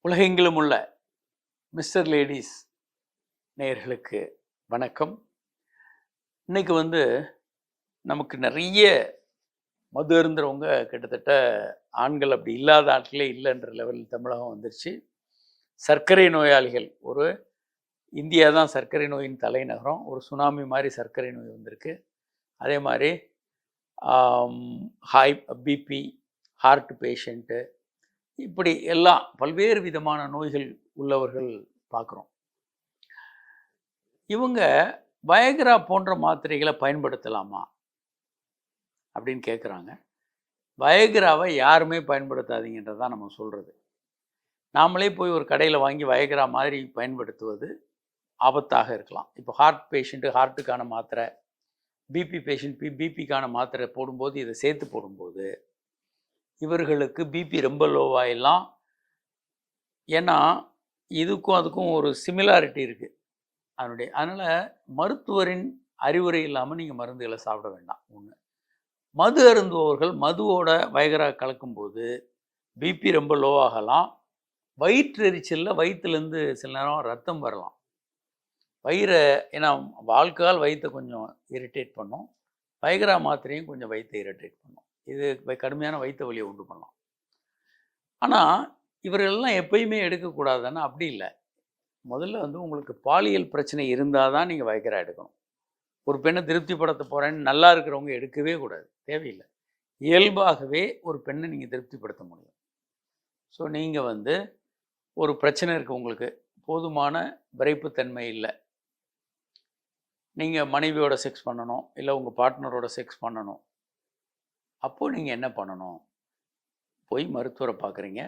உலகெங்கிலும் உள்ள mister ladies நேயர்களுக்கு வணக்கம். இன்னைக்கு நமக்கு நிறைய மது அருந்துறவங்க கிட்டத்தட்ட ஆண்கள் அப்படி இல்லாத ஆட்களே இல்லைன்ற லெவலில் தமிழகம் வந்துருச்சு. சர்க்கரை நோயாளிகள் இந்தியா தான் சர்க்கரை நோயின் தலைநகரம். ஒரு சுனாமி மாதிரி சர்க்கரை நோய் வந்திருக்கு. அதே மாதிரி ஹை பிபி, ஹார்ட் பேஷண்ட்டு, இப்படி எல்லாம் பல்வேறு விதமான நோய்கள் உள்ளவர்கள் பார்க்குறோம். இவங்க வயக்ரா போன்ற மாத்திரைகளை பயன்படுத்தலாமா அப்படின்னு கேட்குறாங்க. வயக்ராவை யாருமே பயன்படுத்தாதீங்கன்றது தான் நம்ம சொல்கிறது. நாமளே போய் ஒரு கடையில் வாங்கி வயக்ரா மாதிரி பயன்படுத்துவது ஆபத்தாக இருக்கலாம். இப்போ ஹார்ட் பேஷண்ட்டு ஹார்ட்டுக்கான மாத்திரை, பிபி பேஷண்ட் பிபிக்கான மாத்திரை போடும்போது இதை சேர்த்து போடும்போது இவர்களுக்கு பிபி ரொம்ப லோவாயிடலாம். ஏன்னா இதுக்கும் அதுக்கும் ஒரு சிமிலாரிட்டி இருக்குது அதனால் மருத்துவரின் அறிவுரை இல்லாமல் நீங்கள் மருந்துகளை சாப்பிட வேண்டாம். ஒன்று, மது அருந்துபவர்கள் மதுவோட வயக்ரா கலக்கும்போது பிபி ரொம்ப லோவாகலாம். வயிற்று எரிச்சலில் வயிற்றுலேருந்து சில நேரம் ரத்தம் வரலாம். ஏன்னா ஆல்கஹால் வயிற்றை கொஞ்சம் இரிட்டேட் பண்ணும். வயக்ரா மாத்திரையும் கொஞ்சம் வயிற்றை இரிட்டேட் பண்ணும். இது கடுமையான வயிற்று வலியை உண்டு பண்ணலாம். ஆனால் இவர்களெல்லாம் எப்பயுமே எடுக்கக்கூடாதுன்னா அப்படி இல்லை. முதல்ல உங்களுக்கு பாலியல் பிரச்சனை இருந்தால் தான் நீங்கள் வயக்ரா எடுக்கணும். ஒரு பெண்ணை திருப்திப்படுத்த போகிறேன்னு நல்லா இருக்கிறவங்க எடுக்கவே கூடாது, தேவையில்லை. இயல்பாகவே ஒரு பெண்ணை நீங்கள் திருப்திப்படுத்த முடியும். ஸோ நீங்கள் ஒரு பிரச்சனை இருக்குது, உங்களுக்கு போதுமான விரைப்புத்தன்மை இல்லை, நீங்கள் மனைவியோட செக்ஸ் பண்ணணும், இல்லை உங்கள் பார்ட்னரோட செக்ஸ் பண்ணணும். அப்போது நீங்கள் என்ன பண்ணணும்? போய் மருத்துவரை பார்க்குறீங்க.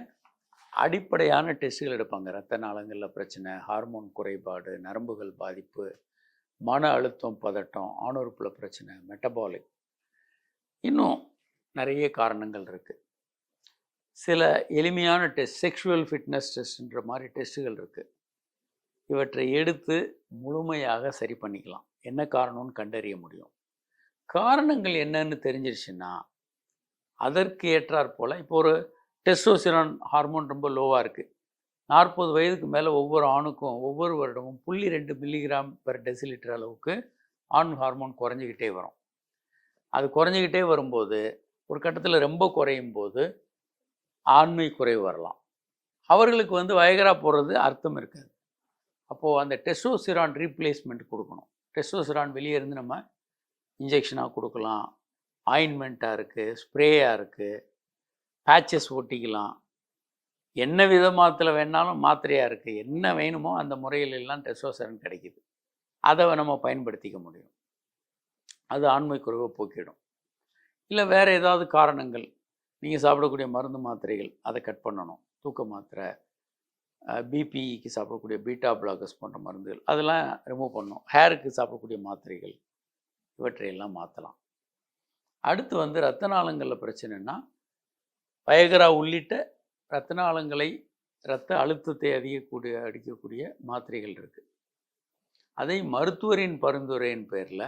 அடிப்படையான டெஸ்ட்டுகள் எடுப்பாங்க. இரத்த நாளங்களில் பிரச்சனை, ஹார்மோன் குறைபாடு, நரம்புகள் பாதிப்பு, மன அழுத்தம், பதட்டம், ஆணுறுப்பில் பிரச்சனை, மெட்டபாலிக், இன்னும் நிறைய காரணங்கள் இருக்குது. சில எளிமையான டெஸ்ட், செக்ஷுவல் ஃபிட்னஸ் டெஸ்ட்ன்ற மாதிரி டெஸ்ட்டுகள் இருக்குது. இவற்றை எடுத்து முழுமையாக சரி பண்ணிக்கலாம். என்ன காரணம்னு கண்டறிய முடியும். காரணங்கள் என்னன்னு தெரிஞ்சிருச்சுன்னா அதற்கு ஏற்றாற் போல், இப்போ ஒரு டெஸ்டோஸ்டிரான் ஹார்மோன் ரொம்ப லோவாக இருக்குது. 40 வயதுக்கு மேலே ஒவ்வொரு ஆணுக்கும் ஒவ்வொரு வருடமும் 0.2 மில்லிகிராம் பெர் டெசிலிட்டர் அளவுக்கு ஆண் ஹார்மோன் குறைஞ்சிக்கிட்டே வரும். அது குறைஞ்சிக்கிட்டே வரும்போது ஒரு கட்டத்தில் ரொம்ப குறையும் போது ஆண்மை குறைவு வரலாம். அவர்களுக்கு வயக்ரா போடுறது அர்த்தம் இருக்காது. அப்போது அந்த டெஸ்டோஸ்டிரான் ரீப்ளேஸ்மெண்ட் கொடுக்கணும். டெஸ்டோஸ்டிரான் வெளியே இருந்து நம்ம இன்ஜெக்ஷனாக கொடுக்கலாம், ஆயின்மெண்ட்டாக இருக்குது, ஸ்ப்ரேயாக இருக்குது, பேச்சஸ் ஒட்டிக்கலாம், என்ன விதமாத்தில் வேணாலும் மாத்திரையாக இருக்குது. என்ன வேணுமோ அந்த முறையிலெல்லாம் டெஸ்டோஸ்டிரான் கிடைக்கிது. அதை நம்ம பயன்படுத்திக்க முடியும். அது ஆண்மை குறைவை போக்கிடும். இல்லை வேறு ஏதாவது காரணங்கள், நீங்கள் சாப்பிடக்கூடிய மருந்து மாத்திரைகள் அதை கட் பண்ணணும். தூக்க மாத்திரை, பிபிக்கு சாப்பிடக்கூடிய பீட்டா பிளாக்கர்ஸ் போன்ற மருந்துகள் அதெல்லாம் ரிமூவ் பண்ணணும். ஹேருக்கு சாப்பிடக்கூடிய மாத்திரைகள் இவற்றையெல்லாம் மாற்றலாம். அடுத்து இரத்த நாளங்களில் பிரச்சனைன்னா வயக்ரா உள்ளிட்ட இரத்த நாளங்களை, இரத்த அழுத்தத்தை அடிக்கக்கூடிய மாத்திரைகள் இருக்குது. அதை மருத்துவரின் பரிந்துரையின் பேரில்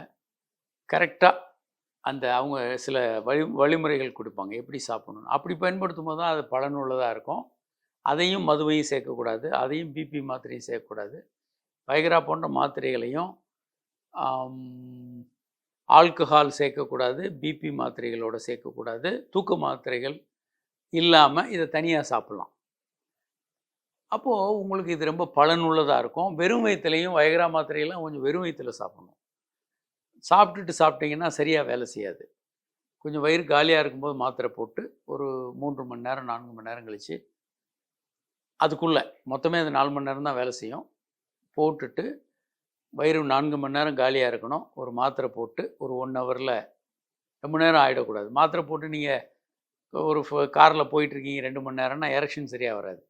கரெக்டாக அவங்க சில வழிமுறைகள் கொடுப்பாங்க, எப்படி சாப்பிடணும். அப்படி பயன்படுத்தும் போது தான் அது பலனுள்ளதாக இருக்கும். அதையும் மதுவையும் சேர்க்கக்கூடாது, அதையும் பிபி மாத்திரையும் சேர்க்கக்கூடாது. வயக்ரா போன்ற மாத்திரைகளையும் ஆல்கஹால் சேர்க்கக்கூடாது, பிபி மாத்திரைகளோடு சேர்க்கக்கூடாது. தூக்க மாத்திரைகள் இல்லாமல் இதை தனியாக சாப்பிட்லாம். அப்போது உங்களுக்கு இது ரொம்ப பலனுள்ளதாக இருக்கும். வெறும் வயிற்றுலையும் வயக்ரா மாத்திரையெல்லாம் கொஞ்சம் வெறும் வயிற்றில் சாப்பிடணும். சாப்பிட்டீங்கன்னா சரியாக வேலை செய்யாது. கொஞ்சம் வயிறு காலியாக இருக்கும்போது மாத்திரை போட்டு ஒரு 3 மணி நேரம் 4 மணி நேரம் கழித்து, அதுக்குள்ளே மொத்தமே அது 4 மணி நேரம் தான் வேலை செய்யும், போட்டுட்டு வயிறு 4 மணி நேரம் காலியாக இருக்கணும். ஒரு மாத்திரை போட்டு ஒரு 1 ஹவரில், ரொம்ப நேரம் ஆகிடக்கூடாது. மாத்திரை போட்டு நீங்கள் ஒரு காரில் போயிட்டுருக்கீங்க 2 மணி நேரம்னா எரெக்ஷன் சரியாக வராது.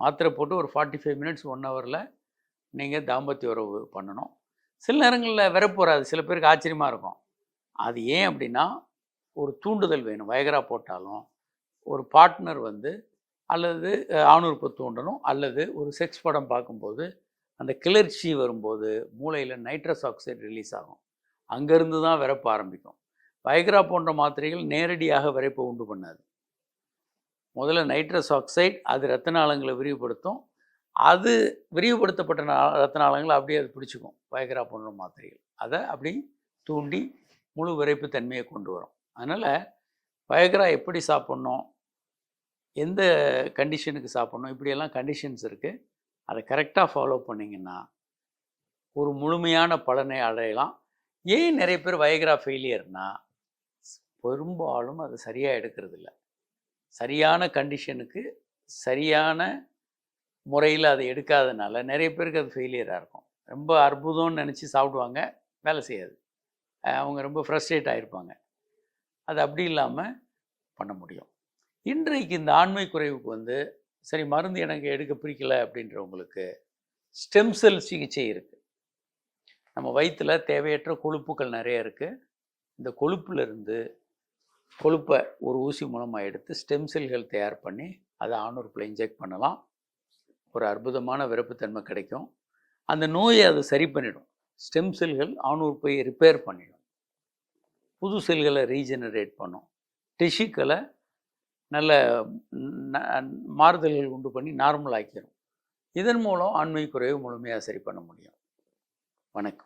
மாத்திரை போட்டு ஒரு 45 மினிட்ஸ் 1 ஹவரில் நீங்கள் தாம்பத்திய உறவு பண்ணணும். சில நேரங்களில் விரப்பு வராது. சில பேருக்கு ஆச்சரியமாக இருக்கும். அது ஏன் அப்படின்னா ஒரு தூண்டுதல் வேணும். வயக்ரா போட்டாலும் ஒரு பார்ட்னர் அல்லது ஆணுறுப்பை தூண்டணும், அல்லது ஒரு செக்ஸ் படம் பார்க்கும்போது அந்த கிளர்ச்சி வரும்போது மூளையில் நைட்ரஸ் ஆக்சைடு ரிலீஸ் ஆகும். அங்கேருந்து தான் விரப்பு ஆரம்பிக்கும். வயக்ரா போன்ற மாத்திரைகள் நேரடியாக விரைப்பை உண்டு பண்ணாது. முதல்ல நைட்ரஸ் ஆக்சைடு அது இரத்த நாளங்களை விரிவுபடுத்தும். அது விரிவுபடுத்தப்பட்ட இரத்த நாளங்களை அப்படியே அது பிடிச்சிக்கும். வயக்ரா போன்ற மாத்திரைகள் அதை அப்படி தூண்டி முழு விரைப்பு தன்மையை கொண்டு வரும். அதனால் வயக்ரா எப்படி சாப்பிட்ணும், எந்த கண்டிஷனுக்கு சாப்பிட்ணும், இப்படியெல்லாம் கண்டிஷன்ஸ் இருக்குது. அதை கரெக்டாக ஃபாலோ பண்ணிங்கன்னா ஒரு முழுமையான பலனை அடையலாம். ஏன் நிறைய பேர் வயக்ரா ஃபெயிலியர்னா, பெரும்பாலும் அது சரியாக எடுக்கிறதில்ல. சரியான கண்டிஷனுக்கு சரியான முறையில் அதை எடுக்காதனால நிறைய பேருக்கு அது ஃபெயிலியராக இருக்கும். ரொம்ப அற்புதம்னு நினச்சி சாப்பிடுவாங்க, வேலை செய்யாது. அவங்க ரொம்ப ஃப்ரஸ்ட்ரேட் ஆகிருப்பாங்க. அது அப்படி இல்லாமல் பண்ண முடியும். இன்றைக்கு இந்த ஆண்மை குறைவுக்கு சரி மருந்து எனக்கு எடுக்க பிடிக்கலை அப்படின்றவங்களுக்கு ஸ்டெம் செல் சிகிச்சை இருக்குது. நம்ம வயிற்றில் தேவையற்ற கொழுப்புகள் நிறைய இருக்குது. இந்த கொழுப்பை ஒரு ஊசி மூலமாக எடுத்து ஸ்டெம் செல்கள் தயார் பண்ணி அதை ஆணுறுப்பில் இன்ஜெக்ட் பண்ணலாம். ஒரு அற்புதமான விரைப்புத்தன்மை கிடைக்கும். அந்த நோயை அது சரி பண்ணிடும். ஸ்டெம் செல்கள் ஆணுறுப்பை ரிப்பேர் பண்ணிடும், புது செல்களை ரீஜெனரேட் பண்ணும், டிஷ்யூக்களை நல்ல மாறுதல்கள் உண்டு பண்ணி நார்மல் ஆக்கிடும். இதன் மூலம் ஆண்மை குறைவு முழுமையாக சரி பண்ண முடியும். வணக்கம்.